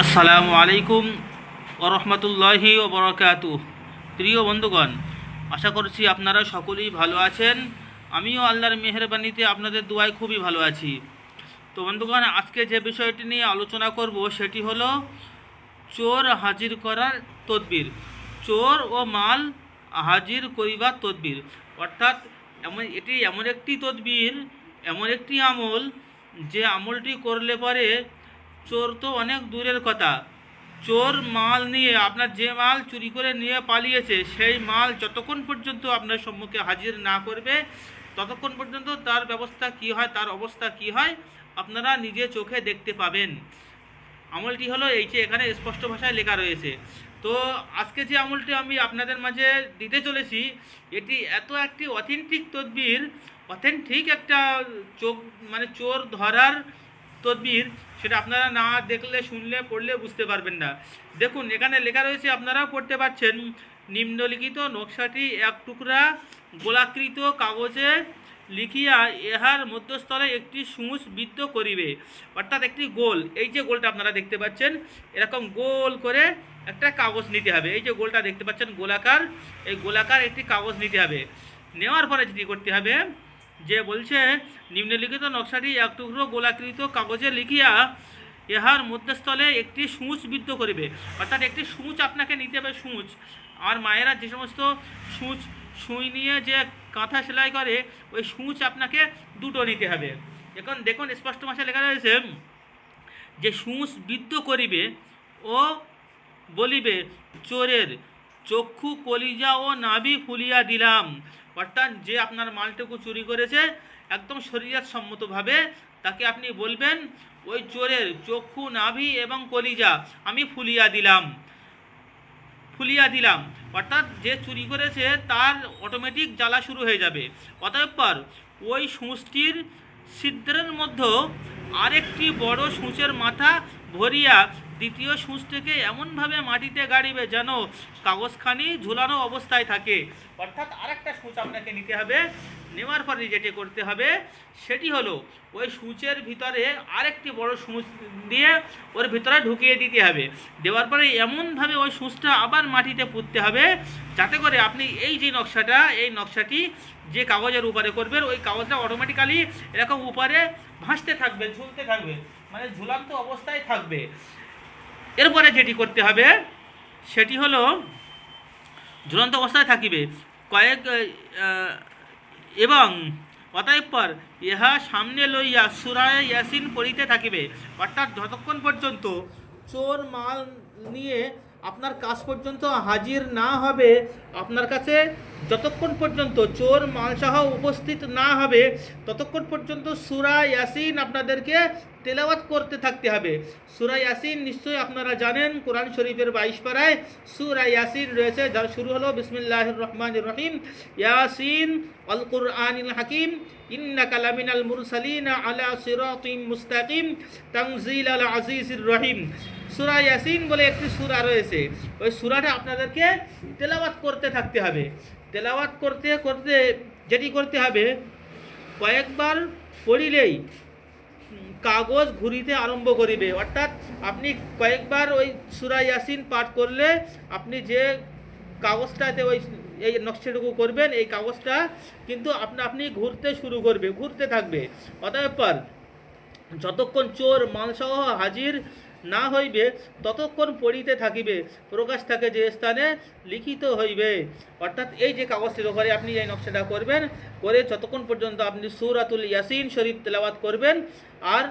আসসালামু আলাইকুম ওরহমতুল্লাহি ওবরাকাতুহ। প্রিয় বন্ধুগণ, আশা করছি আপনারা সকলেই ভালো আছেন। আমিও আল্লাহর মেহেরবানিতে আপনাদের দুয়ায় খুবই ভালো আছি। তো বন্ধুগণ, আজকে যে বিষয়টি নিয়ে আলোচনা করব সেটি হলো চোর হাজির করার তদবির। চোর ও মাল হাজির করিবার তদবির, অর্থাৎ এটি এমন একটি তদবির, এমন একটি আমল, যে আমলটি করলে পরে চোর তো অনেক দূরের কথা, চোর মাল নিয়ে, আপনার যে মাল চুরি করে নিয়ে পালিয়েছে সেই মাল যতক্ষণ পর্যন্ত আপনার সম্মুখে হাজির না করবে ততক্ষণ পর্যন্ত তার ব্যবস্থা কি হয়, তার অবস্থা কি হয়, আপনারা নিজে চোখে দেখতে পাবেন। আমলটি হলো এই যে এখানে স্পষ্ট ভাষায় লেখা রয়েছে। তো আজকে যে আমলটি আমি আপনাদের মাঝে দিতে চলেছি, এটি এত একটি অথেন্টিক তদবির, অথেন্টিক একটা চোর ধরার তদবির, সেটা আপনারা না দেখলে, শুনলে, পড়লে বুঝতে পারবেন না। দেখুন, এখানে লেখা রয়েছে, আপনারাও পড়তে পারছেন। নিম্নলিখিত নকশাটি এক টুকরা গোলাকৃত কাগজে লিখিয়া ইহার মধ্যস্থলে একটি সূচ বিদ্ধ করিবে। অর্থাৎ একটি গোল, এই যে গোলটা আপনারা দেখতে পাচ্ছেন, এরকম গোল করে একটা কাগজ নিতে হবে। এই যে গোলটা দেখতে পাচ্ছেন গোলাকার, এই গোলাকার একটি কাগজ নিতে হবে। নেওয়ার পরে যেটি করতে হবে, যে বলছে নিম্নলিখিত নকশাটি এক টুকরো গোলাকৃত কাগজে লিখিয়া ইহার মধ্যস্থলে একটি সূচ বিদ্ধ করিবে। অর্থাৎ একটি সূচ আপনাকে নিতে হবে। সূচ, আর মায়েরা যে সমস্ত সুই নিয়ে যে কাঁথা সেলাই করে, ওই সূচ আপনাকে দুটো নিতে হবে। এখন দেখুন, স্পষ্ট ভাষায় লেখা রয়েছে যে সূচ বিদ্ধ করিবে ও বলিবে, চোরের চক্ষু, কলিজা ও নাভি ফুলিয়া দিলাম। অর্থাৎ যে আপনার মালটুকু চুরি করেছে, একদম শরীয়ত সম্মতভাবে তাকে আপনি বলবেন, ওই চোরের চক্ষু, নাভি এবং কলিজা আমি ফুলিয়া দিলাম। অর্থাৎ যে চুরি করেছে তার অটোমেটিক জ্বালা শুরু হয়ে যাবে। অতঃপর ওই সূচটির ছিদ্রের মধ্যে আরেকটি বড় সূচের মাথা ভরিয়া দ্বিতীয় সূচটিকে এমনভাবে মাটিতে গাড়িবে যেন কাগজখানি ঝুলানো অবস্থায় থাকে। অর্থাৎ আরেকটা সূচ আপনাকে নিতে হবে। নেওয়ার পরে যেটি করতে হবে সেটি হলো, ওই সূচের ভিতরে আরেকটি বড় সূচ দিয়ে ওর ভিতরে ঢুকিয়ে দিতে হবে। দেওয়ার পরে এমনভাবে ওই সূচটা আবার মাটিতে পুঁততে হবে, যাতে করে আপনি এই যে নকশাটি যে কাগজের উপরে করবেন, ওই কাগজটা অটোমেটিক্যালি এরকম উপরে ভাসতে থাকবে, ঝুলতে থাকবে, মানে ঝুলন্ত অবস্থায় থাকবে। এরপরে যেটি করতে হবে সেটি হলো, ঝুলন্ত অবস্থায় থাকিবে এবং অতঃপর ইহা সামনে লইয়া সূরা ইয়াসিন পড়িতে থাকিবে। অর্থাৎ যতক্ষণ পর্যন্ত চোর মাল নিয়ে আপনার কাছ পর্যন্ত হাজির না হবে, আপনার কাছে যতক্ষণ পর্যন্ত চোর মালসহ উপস্থিত না হবে, ততক্ষণ পর্যন্ত সূরা ইয়াসিন আপনাদেরকে তেলাওয়াত করতে থাকতে হবে। সূরা ইয়াসিন নিশ্চয়ই আপনারা জানেন, কোরআন শরীফের 22 পারায় সূরা ইয়াসিন রয়েছে, যার শুরু হলো বিসমিল্লাহির রহমানির রহিম, ইয়াসিন আল কুরআনিল হাকিম, ইন্নাকা লামিনাল মুরসালিন আলা সিরাতিম মুস্তাকিম, তানজিলাল আজিজির রহিম। সূরা ইয়াসিন বলে একটি সূরা রয়েছে, ওই সূরাটা আপনাদেরকে তেলাওয়াত করতে থাকতে হবে। তেলাওয়াত করতে করতে যেটি করতে হবে, কয়েকবার পড়িলেই কাগজ ঘুরিতে আরম্ভ করিবে। অর্থাৎ আপনি কয়েকবার ওই সূরা ইয়াসিন পাঠ করলে আপনি যে কাগজটাতে এই নকশাটুকু করবেন, এই কাগজটা কিন্তু আপনি ঘুরতে থাকবে। অতঃপর যতক্ষণ চোর মালসহ হাজির না হইবে ততক্ষণ পড়িতে থাকিবে, প্রকাশ থাকে যে স্থানে লিখিত হইবে। অর্থাৎ এই যে কাগজটির উপরে আপনি এই নকশাটা করবেন, করে যতক্ষণ পর্যন্ত আপনি সূরাতুল ইয়াসিন শরীফ তেলাওয়াত করবেন, আর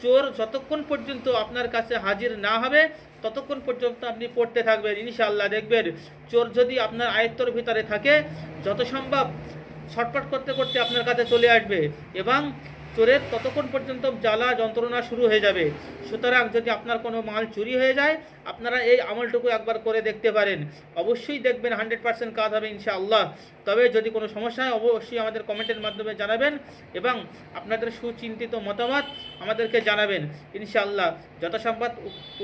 চোর যতক্ষণ পর্যন্ত আপনার কাছে হাজির না হবে ততক্ষণ পর্যন্ত আপনি পড়তে থাকবেন। ইনশাআল্লাহ দেখবেন, চোর যদি আপনার আয়ত্তর ভিতরে থাকে, যত সম্ভব ছটফট করতে করতে আপনার কাছে চলে আসবে এবং চোরের ততক্ষণ পর্যন্ত জ্বালা যন্ত্রণা শুরু হয়ে যাবে। সুতরাং যদি আপনার কোনো মাল চুরি হয়ে যায়, আপনারা এই আমলটুকু একবার করে দেখতে পারেন। অবশ্যই দেখবেন 100% কাজ হবে ইনশাআল্লাহ। তবে যদি কোনো সমস্যা হয় অবশ্যই আমাদের কমেন্টের মাধ্যমে জানাবেন এবং আপনাদের সুচিন্তিত মতামত আমাদেরকে জানাবেন। ইনশাআল্লাহ যথাসম্ভব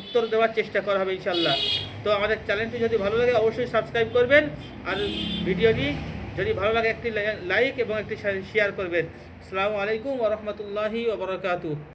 উত্তর দেওয়ার চেষ্টা করা হবে ইনশাআল্লাহ। তো আমাদের চ্যানেলটি যদি ভালো লাগে অবশ্যই সাবস্ক্রাইব করবেন, আর ভিডিওটি যদি ভালো লাগে একটি লাইক এবং একটি শেয়ার করবেন। আসসালামু আলাইকুম ওয়া রাহমাতুল্লাহি ওয়া বারাকাতুহু।